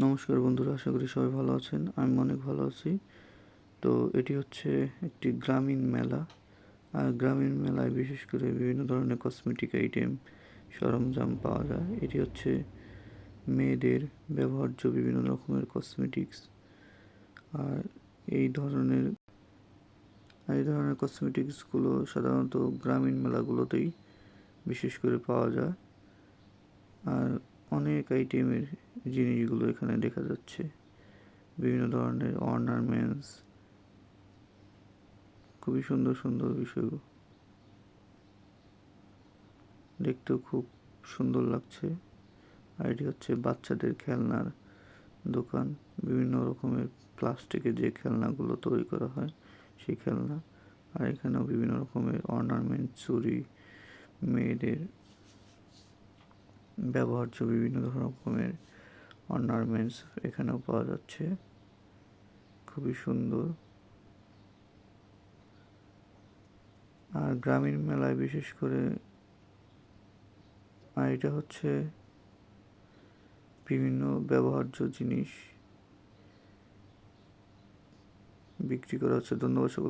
নমস্কার বন্ধুরা, আশা করি সবাই ভালো আছেন। আমি অনেক ভালো আছি। তো এটি হচ্ছে একটি গ্রামীণ মেলা। আর গ্রামীণ মেলায় বিশেষ করে বিভিন্ন ধরনের কসমেটিক আইটেম, সরঞ্জাম পাওয়া যায়। এটি হচ্ছে মেয়েদের ব্যবহার্য বিভিন্ন রকমের কসমেটিক্স। আর এই ধরনের কসমেটিক্সগুলো সাধারণত গ্রামীণ মেলাগুলোতেই বিশেষ করে পাওয়া যায়। আর অনেক আইটেমের জিনিসগুলো এখানে দেখা যাচ্ছে। বিভিন্ন ধরনের অর্নামেন্টস, খুবই সুন্দর সুন্দর বিষয়গুলো দেখতেও খুব সুন্দর লাগছে। আর এটি হচ্ছে বাচ্চাদের খেলনার দোকান। বিভিন্ন রকমের প্লাস্টিকের যে খেলনাগুলো তৈরি করা হয় সেই খেলনা। আর এখানেও বিভিন্ন রকমের অর্নামেন্ট, চুড়ি, মেয়েদের ব্যবহার্য বিভিন্ন রকমের অর্নামেন্টস এখানেও পাওয়া যাচ্ছে। খুবই সুন্দর। আর গ্রামীণ মেলায় বিশেষ করে এটা হচ্ছে বিভিন্ন ব্যবহার্য জিনিস বিক্রি করা হচ্ছে। ধন্যবাদ সকল।